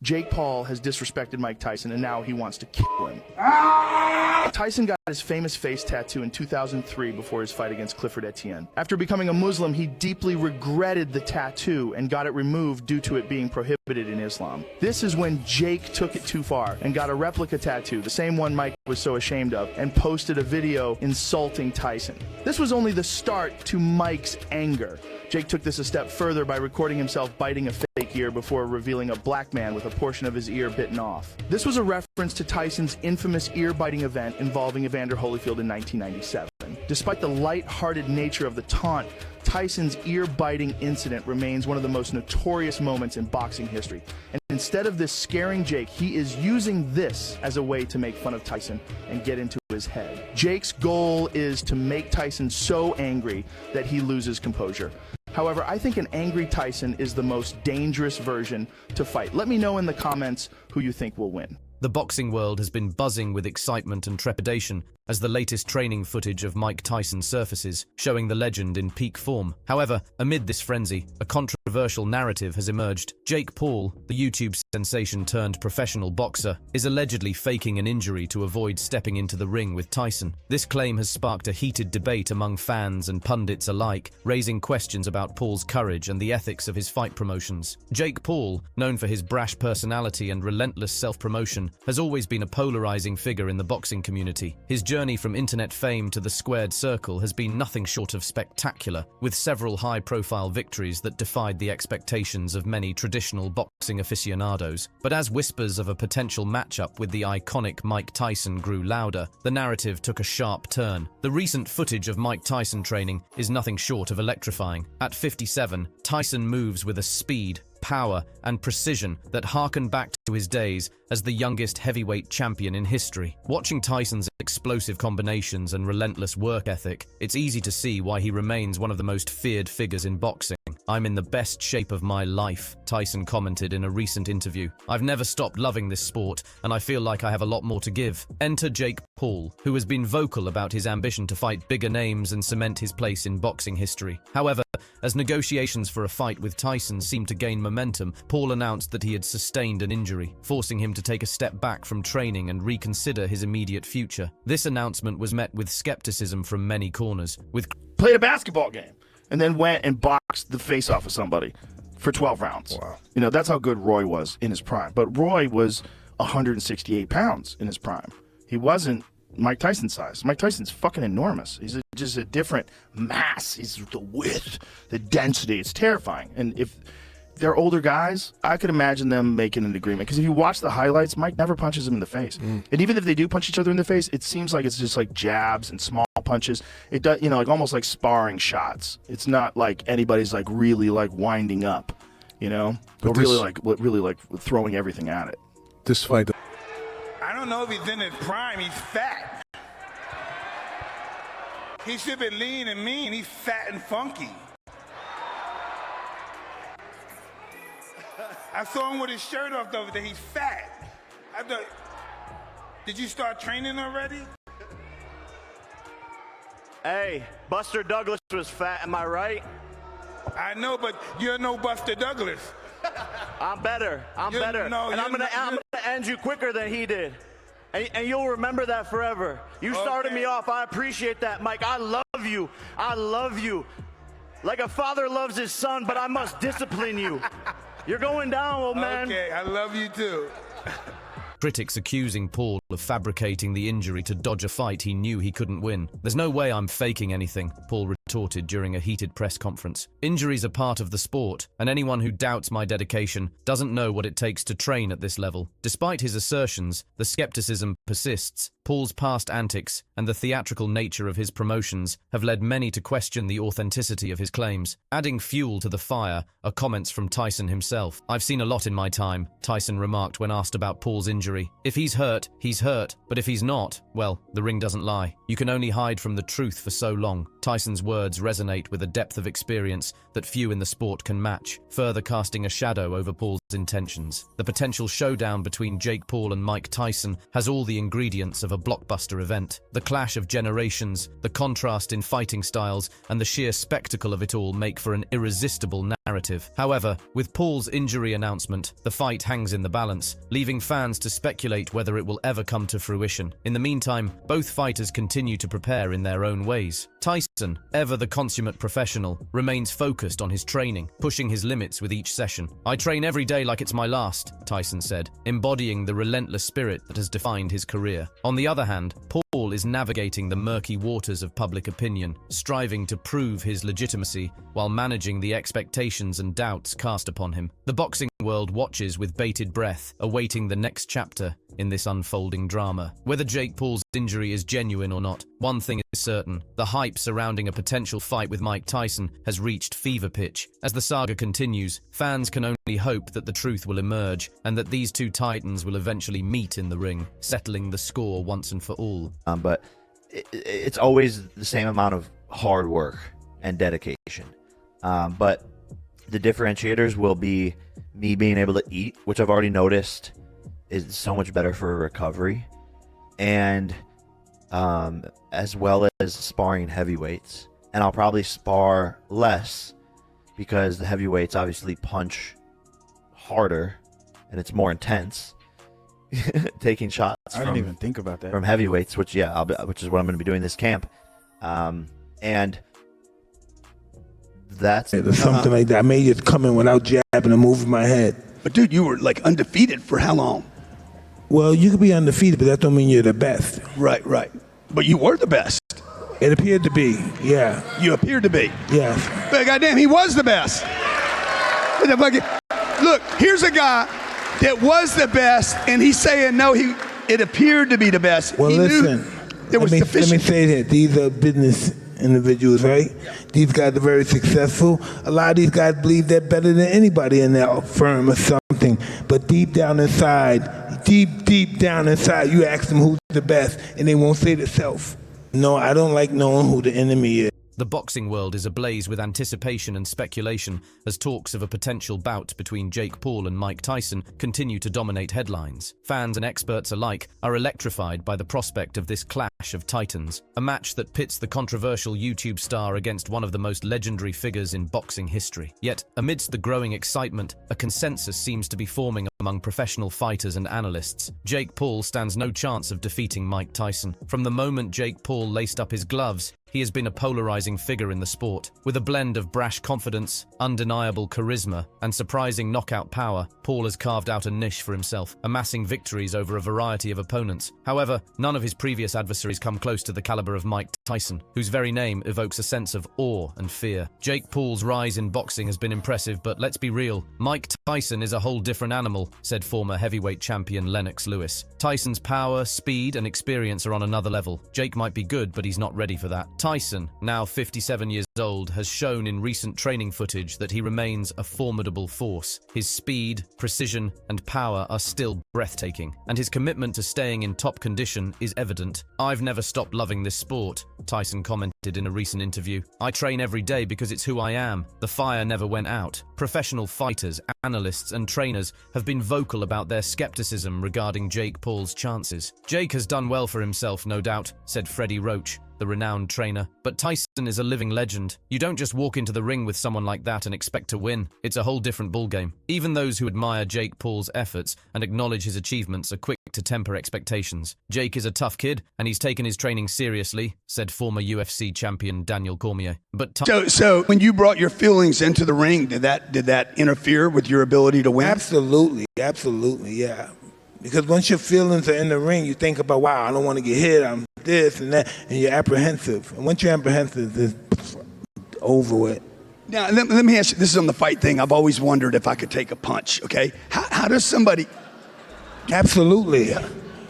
Jake Paul has disrespected Mike Tyson, and now he wants to kill him. Tyson got his famous face tattoo in 2003 before his fight against Clifford Etienne. After becoming a Muslim, he deeply regretted the tattoo and got it removed due to it being prohibited in Islam. This is when Jake took it too far and got a replica tattoo, the same one Mike was so ashamed of, and posted a video insulting Tyson. This was only the start to Mike's anger. Jake took this a step further by recording himself biting a fake ear before revealing a black man with a portion of his ear bitten off. This was a reference to Tyson's infamous ear-biting event involving Evander Holyfield in 1997. Despite the light-hearted nature of the taunt, Tyson's ear-biting incident remains one of the most notorious moments in boxing history. And instead of this scaring Jake, he is using this as a way to make fun of Tyson and get into his head. Jake's goal is to make Tyson so angry that he loses composure. However, I think an angry Tyson is the most dangerous version to fight. Let me know in the comments who you think will win. The boxing world has been buzzing with excitement and trepidation as the latest training footage of Mike Tyson surfaces, showing the legend in peak form. However, amid this frenzy, a controversial narrative has emerged. Jake Paul, the YouTube sensation turned professional boxer, is allegedly faking an injury to avoid stepping into the ring with Tyson. This claim has sparked a heated debate among fans and pundits alike, raising questions about Paul's courage and the ethics of his fight promotions. Jake Paul, known for his brash personality and relentless self-promotion, has always been a polarizing figure in the boxing community. His journey from internet fame to the squared circle has been nothing short of spectacular, with several high-profile victories that defied the expectations of many traditional boxing aficionados. But as whispers of a potential matchup with the iconic Mike Tyson grew louder, the narrative took a sharp turn. The recent footage of Mike Tyson training is nothing short of electrifying. At 57, Tyson moves with a speed, power, and precision that harken back to his days as the youngest heavyweight champion in history. Watching Tyson's explosive combinations and relentless work ethic, it's easy to see why he remains one of the most feared figures in boxing. "I'm in the best shape of my life," Tyson commented in a recent interview. "I've never stopped loving this sport, and I feel like I have a lot more to give." Enter Jake Paul, who has been vocal about his ambition to fight bigger names and cement his place in boxing history. However, as negotiations for a fight with Tyson seemed to gain momentum, Paul announced that he had sustained an injury, forcing him to take a step back from training and reconsider his immediate future. This announcement was met with skepticism from many corners, with Played a basketball game and then went and boxed the face off of somebody for 12 rounds. Wow. You know, that's how good Roy was in his prime. But Roy was 168 pounds in his prime. He wasn't Mike Tyson's size. Mike Tyson's fucking enormous. He's just a different mass. He's the width, the density. It's terrifying. And if they're older guys, I could imagine them making an agreement. Because if you watch the highlights, Mike never punches him in the face. And even if they do punch each other in the face, it seems like it's just like jabs and small punches. It does, you know, like almost like sparring shots. It's not like anybody's like really like winding up, you know, but really like throwing everything at it. This fight, I don't know if he's in his prime. He's fat. He should be lean and mean. He's fat and funky. I saw him with his shirt off the other day. He's fat. I thought, did you start training already? Hey, Buster Douglas was fat, am I right? I know, but you're no Buster Douglas. I'm better. I'm better. No, and I'm gonna end you quicker than he did. And you'll remember that forever. You started me off. I appreciate that, Mike. I love you. I love you. Like a father loves his son, but I must discipline you. You're going down, old man. Okay, I love you too. critics accusing Paul of fabricating the injury to dodge a fight he knew he couldn't win. "There's no way I'm faking anything," Paul retorted during a heated press conference. "Injuries are part of the sport, and anyone who doubts my dedication doesn't know what it takes to train at this level." Despite his assertions, the skepticism persists. Paul's past antics and the theatrical nature of his promotions have led many to question the authenticity of his claims. Adding fuel to the fire are comments from Tyson himself. "I've seen a lot in my time," Tyson remarked when asked about Paul's injury. "If he's hurt, but if he's not, well, the ring doesn't lie. You can only hide from the truth for so long." Tyson's words resonate with a depth of experience that few in the sport can match, further casting a shadow over Paul's intentions. The potential showdown between Jake Paul and Mike Tyson has all the ingredients of a blockbuster event. The clash of generations, the contrast in fighting styles, and the sheer spectacle of it all make for an irresistible narrative. However, with Paul's injury announcement, the fight hangs in the balance, leaving fans to speculate whether it will ever come to fruition. In the meantime, both fighters continue to prepare in their own ways. Tyson, ever the consummate professional, remains focused on his training, pushing his limits with each session. "I train every day like it's my last," Tyson said, embodying the relentless spirit that has defined his career. On the other hand, Paul is navigating the murky waters of public opinion, striving to prove his legitimacy while managing the expectations and doubts cast upon him. The boxing world watches with bated breath, awaiting the next chapter in this unfolding drama. Whether Jake Paul's injury is genuine or not, one thing is certain: the hype surrounding a potential fight with Mike Tyson has reached fever pitch. As the saga continues, fans can only hope that the truth will emerge and that these two titans will eventually meet in the ring, settling the score once and for all. But it's always the same amount of hard work and dedication. But the differentiators will be me being able to eat, which I've already noticed is so much better for recovery, and as well as sparring heavyweights. And I'll probably spar less because the heavyweights obviously punch harder and it's more intense. Taking shots. I didn't even think about that. From heavyweights, which which is what I'm going to be doing this camp, and that's something like that. I may just come in without jabbing and moving my head. But dude, you were like undefeated for how long? Well, you could be undefeated, but that don't mean you're the best. Right. But you were the best. It appeared to be, yeah. You appeared to be. Yes. But goddamn, he was the best. Look, here's a guy that was the best, and he's saying no. It appeared to be the best. Well, listen. Let me say that these are business individuals, right? Yeah. These guys are very successful. A lot of these guys believe they're better than anybody in their firm or something. But deep down inside, you ask them who's the best, and they won't say themselves. No, I don't like knowing who the enemy is. The boxing world is ablaze with anticipation and speculation as talks of a potential bout between Jake Paul and Mike Tyson continue to dominate headlines. Fans and experts alike are electrified by the prospect of this clash of titans, a match that pits the controversial YouTube star against one of the most legendary figures in boxing history. Yet, amidst the growing excitement, a consensus seems to be forming among professional fighters and analysts. Jake Paul stands no chance of defeating Mike Tyson. From the moment Jake Paul laced up his gloves, he has been a polarizing figure in the sport. With a blend of brash confidence, undeniable charisma, and surprising knockout power, Paul has carved out a niche for himself, amassing victories over a variety of opponents. However, none of his previous adversaries come close to the caliber of Mike Tyson, whose very name evokes a sense of awe and fear. Jake Paul's rise in boxing has been impressive, but let's be real, Mike Tyson is a whole different animal, said former heavyweight champion Lennox Lewis. Tyson's power, speed, and experience are on another level. Jake might be good, but he's not ready for that. Tyson, now 57 years old, has shown in recent training footage that he remains a formidable force. His speed, precision, and power are still breathtaking, and his commitment to staying in top condition is evident. "I've never stopped loving this sport," Tyson commented in a recent interview. "I train every day because it's who I am. The fire never went out." Professional fighters, analysts, and trainers have been vocal about their skepticism regarding Jake Paul's chances. "Jake has done well for himself, no doubt," said Freddie Roach, the renowned trainer. "But Tyson is a living legend. You don't just walk into the ring with someone like that and expect to win. It's a whole different ballgame." Even those who admire Jake Paul's efforts and acknowledge his achievements are quick to temper expectations. "Jake is a tough kid, and he's taken his training seriously," said former UFC champion Daniel Cormier. But So when you brought your feelings into the ring, did that interfere with your ability to win? Absolutely, yeah. Because once your feelings are in the ring, you think about, wow, I don't want to get hit, I'm this and that, and you're apprehensive. And once you're apprehensive, it's over with. Now, let me ask you, this is on the fight thing. I've always wondered if I could take a punch, okay? How does somebody... Absolutely.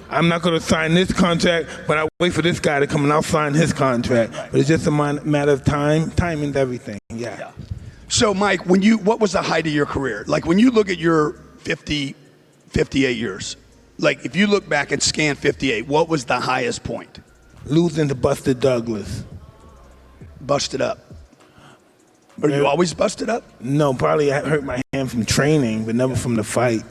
I'm not going to sign this contract, but I'll wait for this guy to come and I'll sign his contract. Right. But it's just a matter of time. Timing's everything, yeah. So, Mike, what was the height of your career? Like, when you look at your 58 years, like, if you look back and scan 58, what was the highest point? Losing to Buster Douglas. Busted up. Were you always busted up? No, probably I hurt my hand from training, but never from the fight.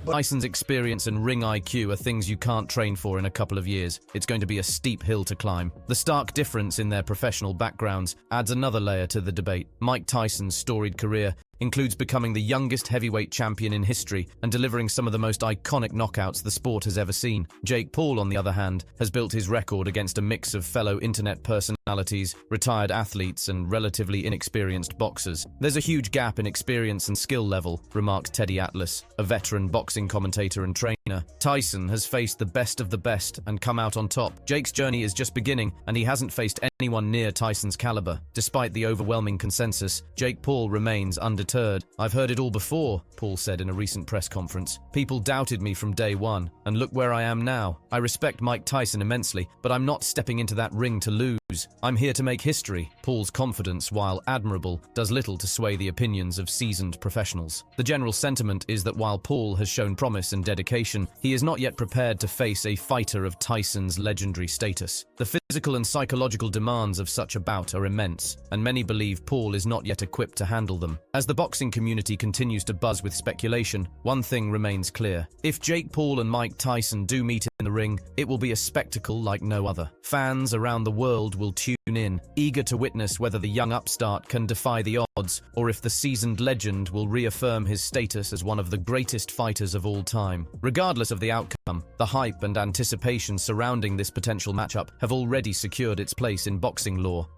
Tyson's experience and ring IQ are things you can't train for in a couple of years. It's going to be a steep hill to climb. The stark difference in their professional backgrounds adds another layer to the debate. Mike Tyson's storied career includes becoming the youngest heavyweight champion in history and delivering some of the most iconic knockouts the sport has ever seen. Jake Paul, on the other hand, has built his record against a mix of fellow internet personalities, retired athletes, and relatively inexperienced boxers. There's a huge gap in experience and skill level, remarked Teddy Atlas, a veteran boxing commentator and trainer. Tyson has faced the best of the best and come out on top. Jake's journey is just beginning, and he hasn't faced anyone near Tyson's caliber. Despite the overwhelming consensus, Jake Paul remains undeterred. I've heard it all before, Paul said in a recent press conference. People doubted me from day one, and look where I am now. I respect Mike Tyson immensely, but I'm not stepping into that ring to lose. I'm here to make history. Paul's confidence, while admirable, does little to sway the opinions of seasoned professionals. The general sentiment is that while Paul has shown promise and dedication, he is not yet prepared to face a fighter of Tyson's legendary status. The physical and psychological demands of such a bout are immense, and many believe Paul is not yet equipped to handle them. As the boxing community continues to buzz with speculation, one thing remains clear. If Jake Paul and Mike Tyson do meet in the ring, it will be a spectacle like no other. Fans around the world will tune in, eager to witness whether the young upstart can defy the odds, or if the seasoned legend will reaffirm his status as one of the greatest fighters of all time. Regardless of the outcome, the hype and anticipation surrounding this potential matchup have already secured its place in boxing lore.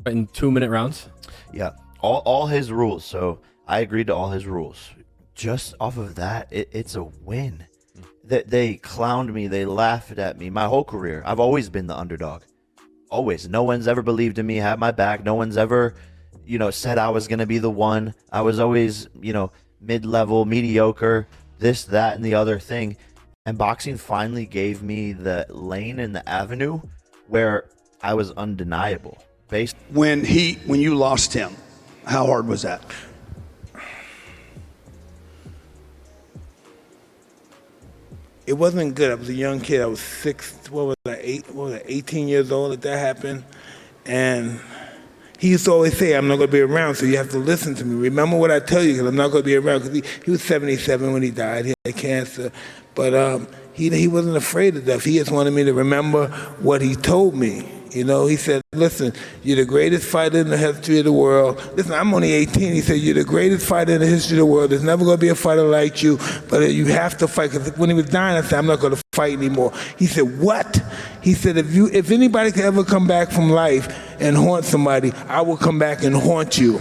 In 2-minute rounds? Yeah, all his rules. So I agreed to all his rules. Just off of that, it's a win. They clowned me. They laughed at me my whole career. I've always been the underdog. Always. No one's ever believed in me, had my back. No one's ever, said I was going to be the one. I was always, mid-level, mediocre, this, that, and the other thing. And boxing finally gave me the lane and the avenue where I was undeniable. When you lost him, how hard was that? It wasn't good. I was a young kid. I was 18 years old that happened. And he used to always say, I'm not going to be around, so you have to listen to me. Remember what I tell you, because I'm not going to be around. Because he was 77 when he died. He had cancer. But he wasn't afraid of death. He just wanted me to remember what he told me. He said, listen, you're the greatest fighter in the history of the world. Listen, I'm only 18. He said, you're the greatest fighter in the history of the world. There's never going to be a fighter like you, but you have to fight. Because when he was dying, I said, I'm not going to fight anymore. He said, what? He said, if anybody could ever come back from life and haunt somebody, I will come back and haunt you.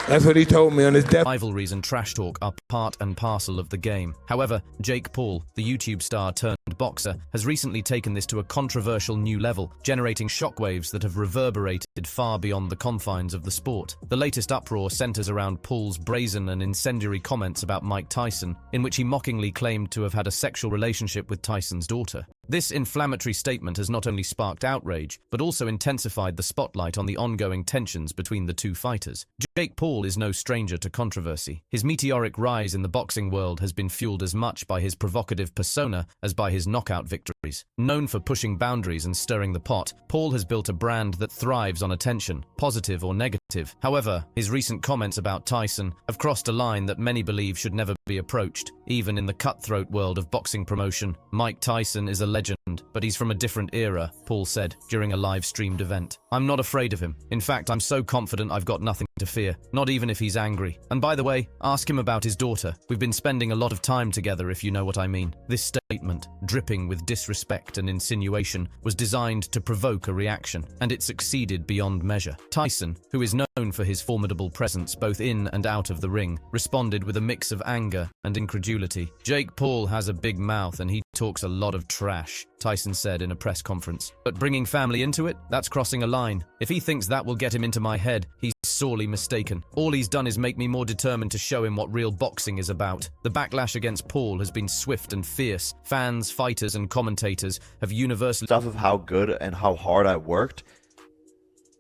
That's what he told me on his death. Rivalries and trash talk are part and parcel of the game. However, Jake Paul, the YouTube star turned boxer, has recently taken this to a controversial new level, generating shockwaves that have reverberated far beyond the confines of the sport. The latest uproar centers around Paul's brazen and incendiary comments about Mike Tyson, in which he mockingly claimed to have had a sexual relationship with Tyson's daughter. This inflammatory statement has not only sparked outrage, but also intensified the spotlight on the ongoing tensions between the two fighters. Jake Paul is no stranger to controversy. His meteoric rise in the boxing world has been fueled as much by his provocative persona as by his knockout victories. Known for pushing boundaries and stirring the pot, Paul has built a brand that thrives on attention, positive or negative. However, his recent comments about Tyson have crossed a line that many believe should never be approached. Even in the cutthroat world of boxing promotion, Mike Tyson is a legend, but he's from a different era, Paul said during a live-streamed event. I'm not afraid of him. In fact, I'm so confident I've got nothing to fear, not even if he's angry. And by the way, ask him about his daughter. We've been spending a lot of time together, if you know what I mean. This statement, dripping with disrespect and insinuation, was designed to provoke a reaction, and it succeeded beyond measure. Tyson, who is known for his formidable presence both in and out of the ring, responded with a mix of anger and incredulity. Jake Paul has a big mouth and he talks a lot of trash, Tyson said in a press conference. But bringing family into it, that's crossing a line. If he thinks that will get him into my head, he's sorely mistaken. All he's done is make me more determined to show him what real boxing is about. The backlash against Paul has been swift and fierce. Fans, fighters, and commentators have universally... Stuff of how good and how hard I worked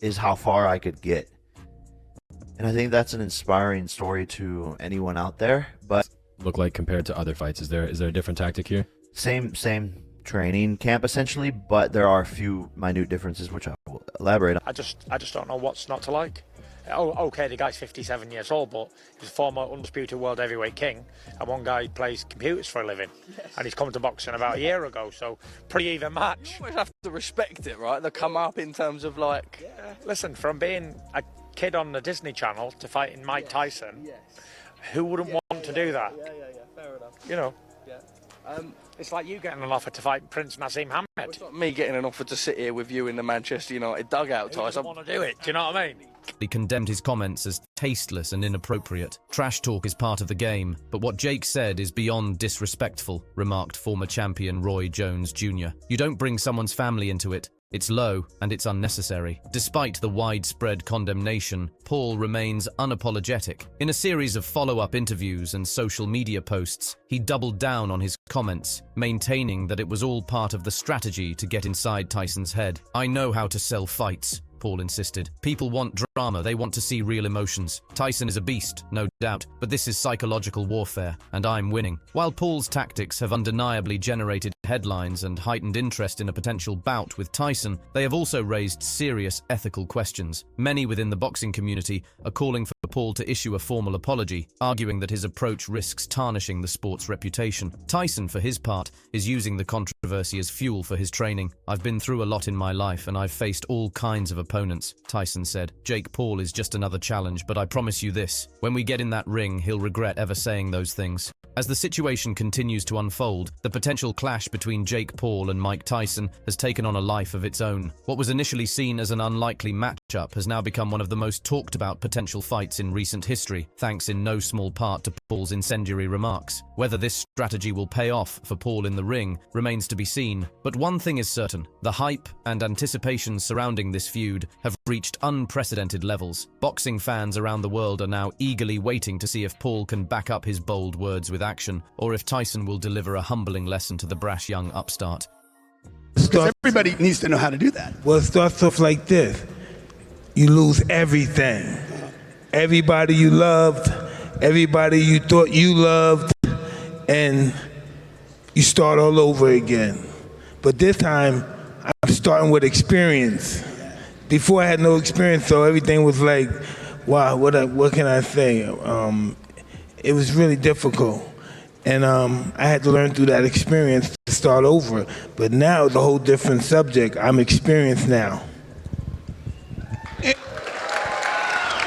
is how far I could get. And I think that's an inspiring story to anyone out there. But look like compared to other fights? Is there a different tactic here? Same training camp essentially, but there are a few minute differences which I will elaborate on. I just don't know what's not to like. okay, the guy's 57 years old, but he's a former undisputed world heavyweight king, and one guy plays computers for a living, and he's come to boxing about a year ago, so pretty even match. You always have to respect it, right? They come up in terms of like... Yeah. Listen, from being a kid on the Disney Channel to fighting Mike Tyson, who wouldn't want to do that? Yeah, fair enough. You know? Yeah. It's like you getting an offer to fight Prince Nassim Hamed. It's not me getting an offer to sit here with you in the Manchester United dugout, Who doesn't want to do it? Do you know what I mean? He condemned his comments as tasteless and inappropriate. Trash talk is part of the game, but what Jake said is beyond disrespectful, remarked former champion Roy Jones Jr. You don't bring someone's family into it. It's low and it's unnecessary. Despite the widespread condemnation, Paul remains unapologetic. In a series of follow-up interviews and social media posts, he doubled down on his comments, maintaining that it was all part of the strategy to get inside Tyson's head. I know how to sell fights, Paul insisted. People want drama, they want to see real emotions. Tyson is a beast, no doubt, but this is psychological warfare, and I'm winning. While Paul's tactics have undeniably generated headlines and heightened interest in a potential bout with Tyson, they have also raised serious ethical questions. Many within the boxing community are calling for Paul to issue a formal apology, arguing that his approach risks tarnishing the sport's reputation. Tyson, for his part, is using the controversy as fuel for his training. I've been through a lot in my life and I've faced all kinds of opponents, Tyson said. Jake Paul is just another challenge, but I promise you this, when we get in that ring, he'll regret ever saying those things. As the situation continues to unfold, the potential clash between Jake Paul and Mike Tyson has taken on a life of its own. What was initially seen as an unlikely matchup has now become one of the most talked about potential fights in recent history, thanks in no small part to Paul's incendiary remarks. Whether this strategy will pay off for Paul in the ring remains to be seen, but one thing is certain, the hype and anticipation surrounding this feud have reached unprecedented levels. Boxing fans around the world are now eagerly waiting to see if Paul can back up his bold words with action, or if Tyson will deliver a humbling lesson to the brash young upstart. Because everybody needs to know how to do that. Well, it starts off like this. You lose everything. Everybody you loved, everybody you thought you loved, and you start all over again. But this time, I'm starting with experience. Before I had no experience, so everything was like, wow, what can I say? It was really difficult. And I had to learn through that experience to start over. But now it's a whole different subject. I'm experienced now.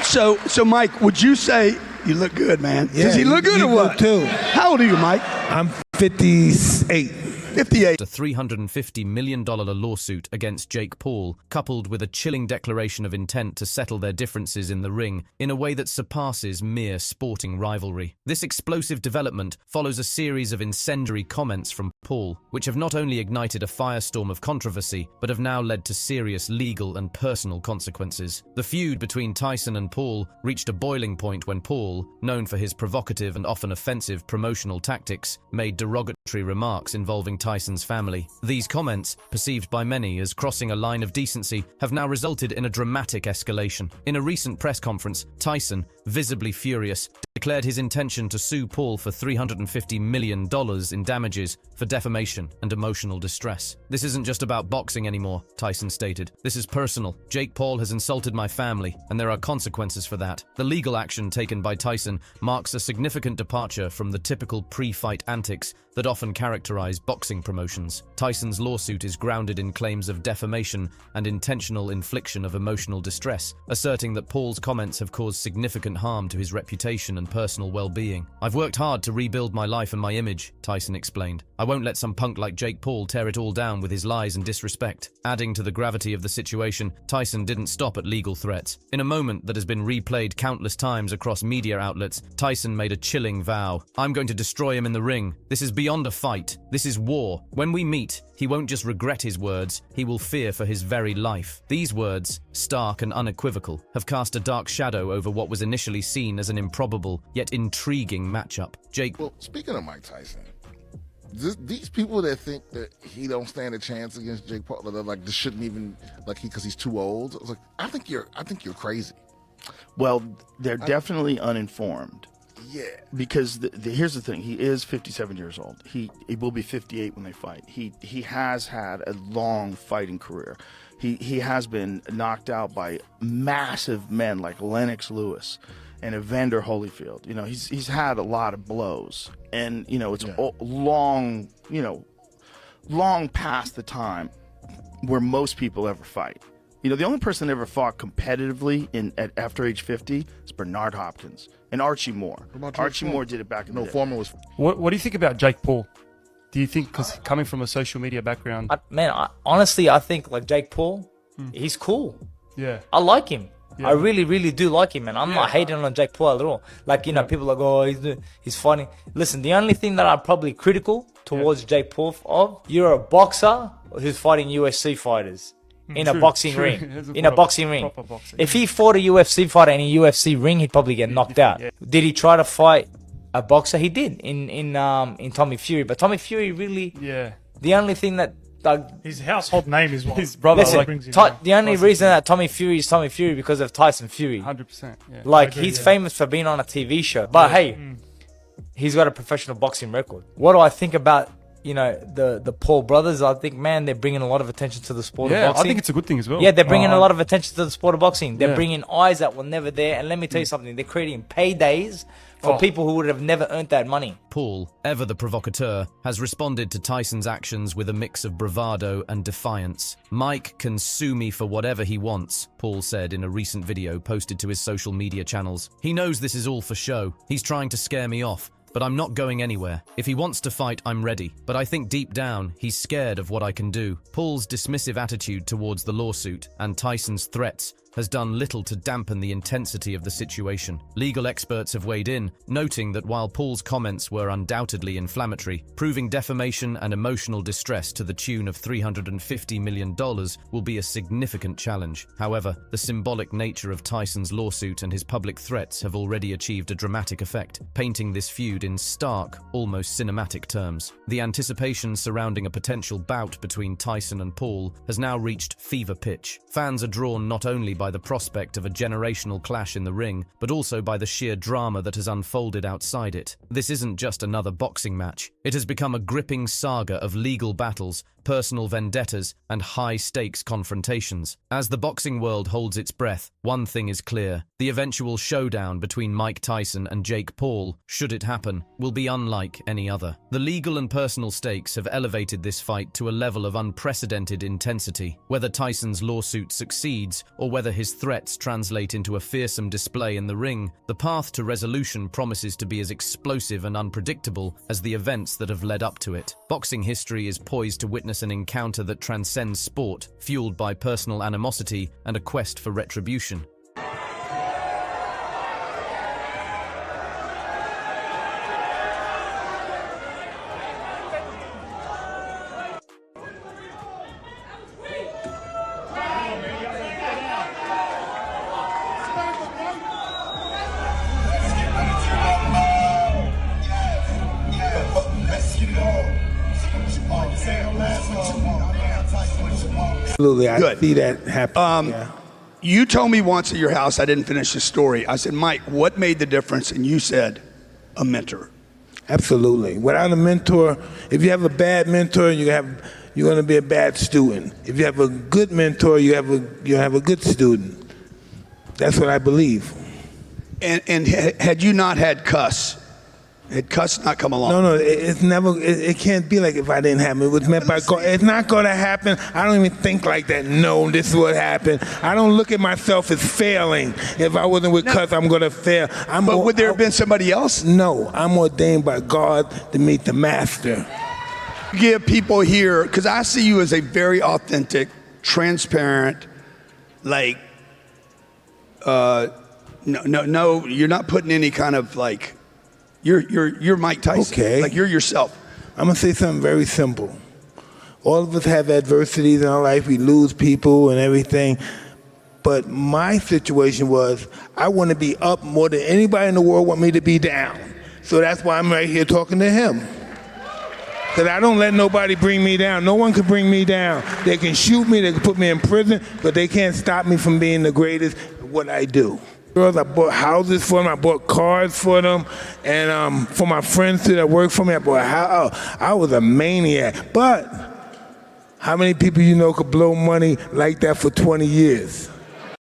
So Mike, would you say you look good, man? Yeah, does he look good or what? Too. How old are you, Mike? I'm 58. 58. A $350 million lawsuit against Jake Paul, coupled with a chilling declaration of intent to settle their differences in the ring in a way that surpasses mere sporting rivalry. This explosive development follows a series of incendiary comments from Paul, which have not only ignited a firestorm of controversy, but have now led to serious legal and personal consequences. The feud between Tyson and Paul reached a boiling point when Paul, known for his provocative and often offensive promotional tactics, made derogatory remarks involving Tyson's family. These comments, perceived by many as crossing a line of decency, have now resulted in a dramatic escalation. In a recent press conference, Tyson, visibly furious, declared his intention to sue Paul for $350 million in damages for defamation and emotional distress. This isn't just about boxing anymore, Tyson stated. This is personal. Jake Paul has insulted my family, and there are consequences for that. The legal action taken by Tyson marks a significant departure from the typical pre-fight antics that often characterize boxing promotions. Tyson's lawsuit is grounded in claims of defamation and intentional infliction of emotional distress, asserting that Paul's comments have caused significant harm to his reputation and personal well-being. I've worked hard to rebuild my life and my image, Tyson explained. I won't let some punk like Jake Paul tear it all down with his lies and disrespect. Adding to the gravity of the situation, Tyson didn't stop at legal threats. In a moment that has been replayed countless times across media outlets, Tyson made a chilling vow. I'm going to destroy him in the ring. This is beyond a fight. This is war. When we meet, he won't just regret his words, he will fear for his very life. These words, stark and unequivocal, have cast a dark shadow over what was initially seen as an improbable, yet intriguing matchup. Jake... Well, speaking of Mike Tyson, these people that think that he don't stand a chance against Jake Paul, they're like, this shouldn't even, like, because he's too old. I was like, I think you're crazy. Well, they're definitely uninformed. Yeah. Because here's the thing: he is 57 years old. He will be 58 when they fight. He has had a long fighting career. He has been knocked out by massive men like Lennox Lewis and Evander Holyfield. You know, he's had a lot of blows, and you know it's long past the time where most people ever fight. You know, the only person that ever fought competitively after age 50 is Bernard Hopkins and Archie Moore. Archie Moore did it back in the day. Foreman was. What do you think about Jake Paul? Do you think, because coming from a social media background? Honestly, I think like Jake Paul, he's cool. Yeah. I like him. Yeah. I really, really do like him, man. I'm not hating on Jake Paul at all. Like, you know, people are like, oh, he's funny. Listen, the only thing that I'm probably critical towards Jake Paul of, you're a boxer who's fighting UFC fighters. In a boxing ring. In a boxing ring. If he fought a UFC fighter in a UFC ring, he'd probably get knocked out. Did he try to fight a boxer? He did in Tommy Fury. But Tommy Fury really... Yeah. The only thing that... his household name is what his brother brings him. The only reason that Tommy Fury is Tommy Fury because of Tyson Fury. 100%. Yeah. Like, he's famous for being on a TV show. But hey, he's got a professional boxing record. What do I think about... You know, the Paul brothers, I think, man, they're bringing a lot of attention to the sport of boxing. I think it's a good thing as well. Yeah, they're bringing a lot of attention to the sport of boxing. They're bringing eyes that were never there. And let me tell you something, they're creating paydays for people who would have never earned that money. Paul, ever the provocateur, has responded to Tyson's actions with a mix of bravado and defiance. Mike can sue me for whatever he wants, Paul said in a recent video posted to his social media channels. He knows this is all for show. He's trying to scare me off. But I'm not going anywhere. If he wants to fight, I'm ready. But I think deep down, he's scared of what I can do. Paul's dismissive attitude towards the lawsuit and Tyson's threats has done little to dampen the intensity of the situation. Legal experts have weighed in, noting that while Paul's comments were undoubtedly inflammatory, proving defamation and emotional distress to the tune of $350 million will be a significant challenge. However, the symbolic nature of Tyson's lawsuit and his public threats have already achieved a dramatic effect, painting this feud in stark, almost cinematic terms. The anticipation surrounding a potential bout between Tyson and Paul has now reached fever pitch. Fans are drawn not only by the prospect of a generational clash in the ring, but also by the sheer drama that has unfolded outside it. This isn't just another boxing match. It has become a gripping saga of legal battles, personal vendettas, and high-stakes confrontations. As the boxing world holds its breath, one thing is clear. The eventual showdown between Mike Tyson and Jake Paul, should it happen, will be unlike any other. The legal and personal stakes have elevated this fight to a level of unprecedented intensity. Whether Tyson's lawsuit succeeds, or whether his threats translate into a fearsome display in the ring, the path to resolution promises to be as explosive and unpredictable as the events that have led up to it. Boxing history is poised to witness an encounter that transcends sport, fueled by personal animosity and a quest for retribution. Absolutely, I see that happen. You told me once at your house, I didn't finish the story. I said, Mike, what made the difference? And you said, a mentor. Absolutely. Without a mentor, if you have a bad mentor, you're going to be a bad student. If you have a good mentor, you have a good student. That's what I believe. And had you not had Cuss, had Cuss not come along? No, it's never. It can't be like if I didn't have it. It was meant by God. It's not going to happen. I don't even think like that. No, this is what happened. I don't look at myself as failing. If I wasn't with Cuss, I'm going to fail. But would there have been somebody else? No, I'm ordained by God to meet the master. Give people here, because I see you as a very authentic, transparent, like, no, you're not putting any kind of like. You're Mike Tyson. Okay. Like you're yourself. I'm gonna say something very simple. All of us have adversities in our life. We lose people and everything. But my situation was I want to be up more than anybody in the world want me to be down. So that's why I'm right here talking to him. Because I don't let nobody bring me down. No one can bring me down. They can shoot me, they can put me in prison, but they can't stop me from being the greatest at what I do. girls. I bought houses for them. I bought cars for them. And for my friends too that work for me, I bought a house. I was a maniac. But how many people you know could blow money like that for 20 years?